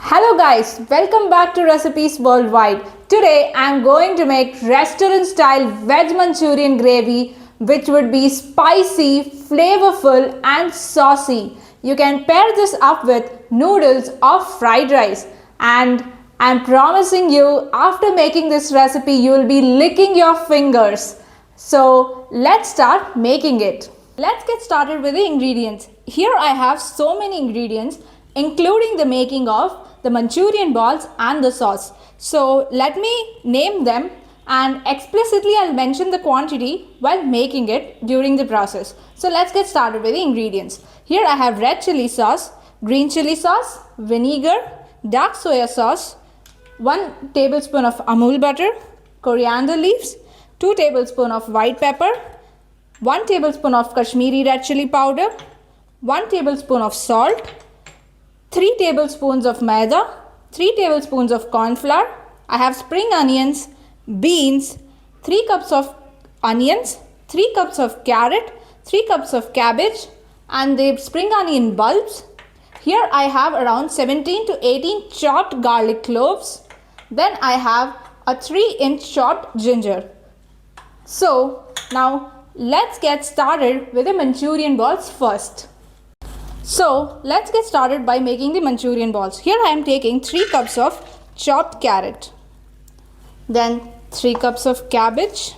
Hello guys, welcome back to Recipes Worldwide. Today I am going to make restaurant style veg Manchurian gravy which would be spicy, flavorful and saucy. You can pair this up with noodles or fried rice, and I am promising you after making this recipe you will be licking your fingers. So let's start making it. Let's get started with the ingredients. Here I have so many ingredients including the making of the Manchurian balls and the sauce. So let me name them and explicitly I'll mention the quantity while making it during the process. So let's get started with the ingredients. Here I have red chili sauce, green chili sauce, vinegar, dark soya sauce, 1 tablespoon of Amul butter, coriander leaves, 2 tablespoons of white pepper, 1 tablespoon of Kashmiri Red Chilli Powder, 1 tablespoon of salt, 3 tablespoons of Maida, 3 tablespoons of cornflour. I have spring onions, beans, 3 cups of onions, 3 cups of carrot, 3 cups of cabbage and the spring onion bulbs. Here I have around 17 to 18 chopped garlic cloves. Then I have a 3-inch chopped ginger. So now let's get started with the Manchurian balls first. So let's get started by making the Manchurian balls. Here I am taking 3 cups of chopped carrot, then 3 cups of cabbage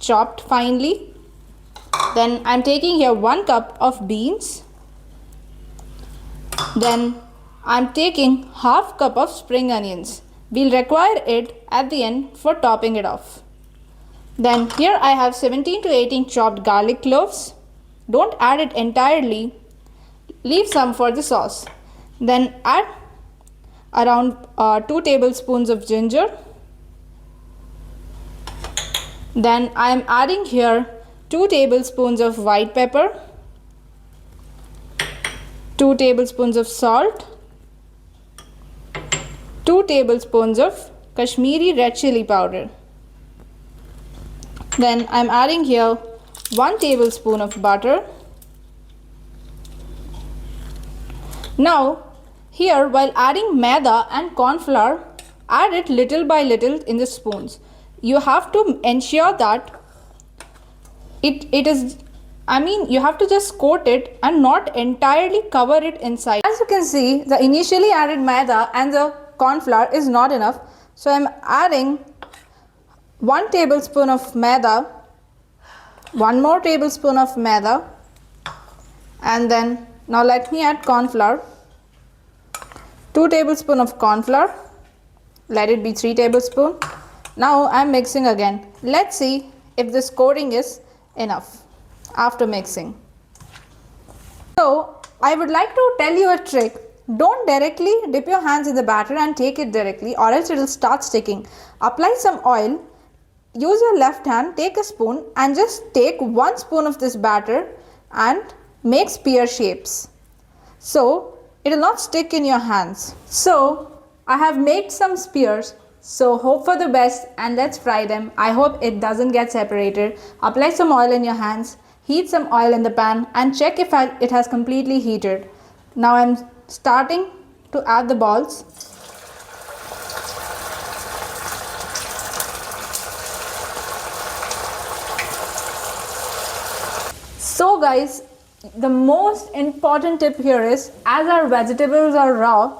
chopped finely, then I am taking here 1 cup of beans, then I am taking half cup of spring onions. We'll require it at the end for topping it off. Then here I have 17 to 18 chopped garlic cloves. Don't add it entirely. Leave some for the sauce. Then add around 2 tablespoons of ginger. Then I am adding here 2 tablespoons of white pepper, 2 tablespoons of salt, 2 tablespoons of Kashmiri Red Chilli Powder. Then I am adding here 1 tablespoon of butter. Now here while adding maida and cornflour, add it little by little in the spoons. You have to ensure that you have to just coat it and not entirely cover it inside. As you can see, the initially added maida and the cornflour is not enough. So I am adding 1 tablespoon of maida, 1 more tablespoon of maida, and then now let me add cornflour. 2 tablespoons of cornflour, let it be 3 tablespoons. Now I am mixing again. Let's see if this coating is enough after mixing. So I would like to tell you a trick. Don't directly dip your hands in the batter and take it directly, or else it will start sticking. Apply some oil. Use your left hand, take a spoon and just take 1 spoon of this batter and make spear shapes. So it will not stick in your hands. So I have made some spears. So hope for the best and let's fry them. I hope it doesn't get separated. Apply some oil in your hands. Heat some oil in the pan and check if it has completely heated. Now I am starting to add the balls. So guys, the most important tip here is, as our vegetables are raw,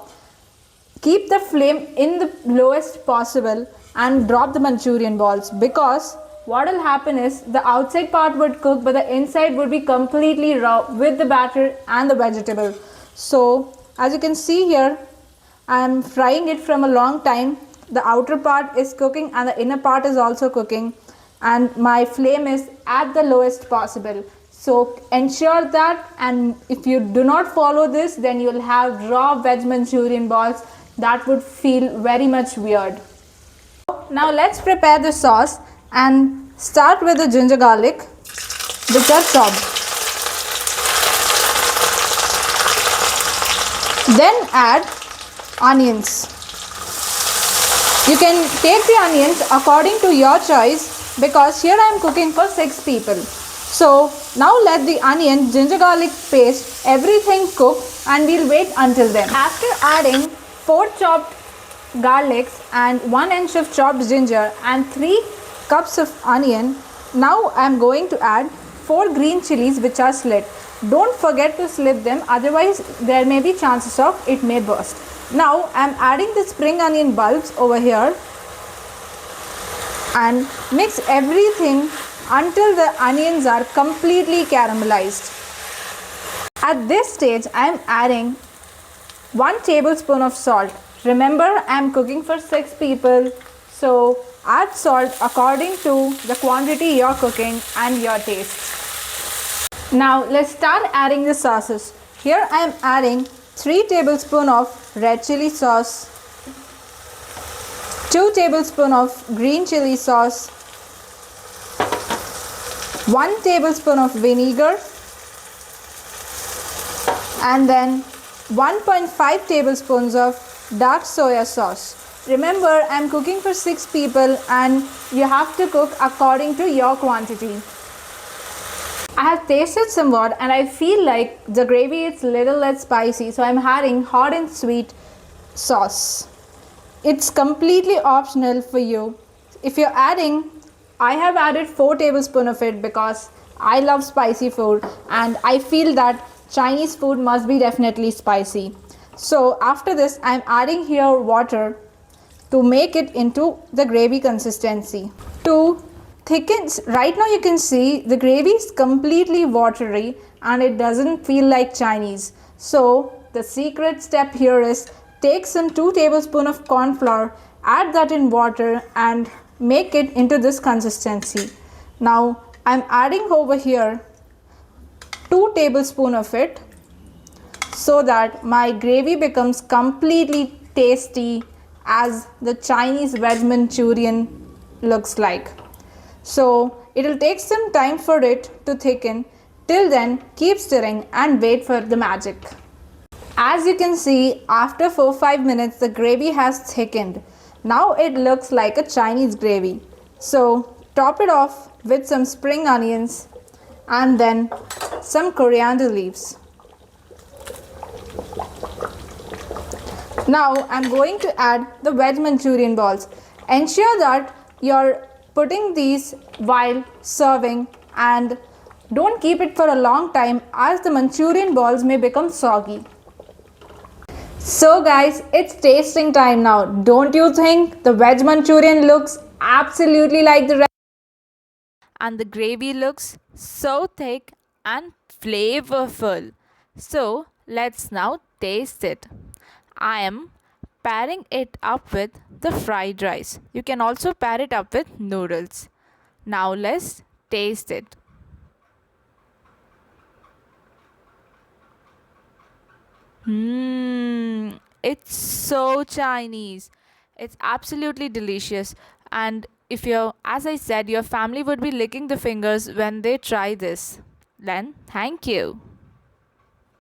keep the flame in the lowest possible and drop the Manchurian balls, because what will happen is the outside part would cook but the inside would be completely raw with the batter and the vegetable. So as you can see here, I am frying it from a long time. The outer part is cooking and the inner part is also cooking, and my flame is at the lowest possible. So ensure that, and if you do not follow this, then you will have raw veg Manchurian balls. That would feel very much weird. Now let's prepare the sauce and start with the ginger garlic which are chopped. Then add onions. You can take the onions according to your choice, because here I am cooking for 6 people. So now let the onion, ginger garlic paste, everything cook and we'll wait until then. After adding 4 chopped garlics and 1 inch of chopped ginger and 3 cups of onion. Now I am going to add 4 green chilies which are slit. Don't forget to slit them, otherwise there may be chances of it may burst. Now I am adding the spring onion bulbs over here and mix everything until the onions are completely caramelized. At this stage I am adding 1 tablespoon of salt. Remember, I am cooking for 6 people, so add salt according to the quantity you're cooking and your taste. Now let's start adding the sauces. Here I am adding 3 tablespoons of red chili sauce, 2 tablespoons of green chili sauce, 1 tablespoon of vinegar, and then 1.5 tablespoons of dark soya sauce. Remember, I am cooking for 6 people and you have to cook according to your quantity. I have tasted somewhat and I feel like the gravy is little less spicy, so I am adding hot and sweet sauce. It's completely optional for you. If you're adding, I have added 4 tablespoons of it because I love spicy food and I feel that Chinese food must be definitely spicy. So after this I am adding here water to make it into the gravy consistency. To thicken, right now you can see the gravy is completely watery and it doesn't feel like Chinese. So the secret step here is take some 2 tablespoons of corn flour, add that in water and make it into this consistency. Now I am adding over here 2 tablespoons of it so that my gravy becomes completely tasty as the Chinese Veg Manchurian looks like. So it will take some time for it to thicken. Till then, keep stirring and wait for the magic. As you can see, after 4-5 minutes the gravy has thickened. Now it looks like a Chinese gravy. So top it off with some spring onions and then some coriander leaves. Now I am going to add the Veg Manchurian balls. Ensure that you're putting these while serving and don't keep it for a long time as the Manchurian balls may become soggy. So guys, it's tasting time now. Don't you think the Veg Manchurian looks absolutely like the and the gravy looks so thick and flavorful. So let's now taste it. I am pairing it up with the fried rice. You can also pair it up with noodles. Now let's taste it. It's so Chinese. It's absolutely delicious. And if you're, as I said, your family would be licking the fingers when they try this. Then, thank you.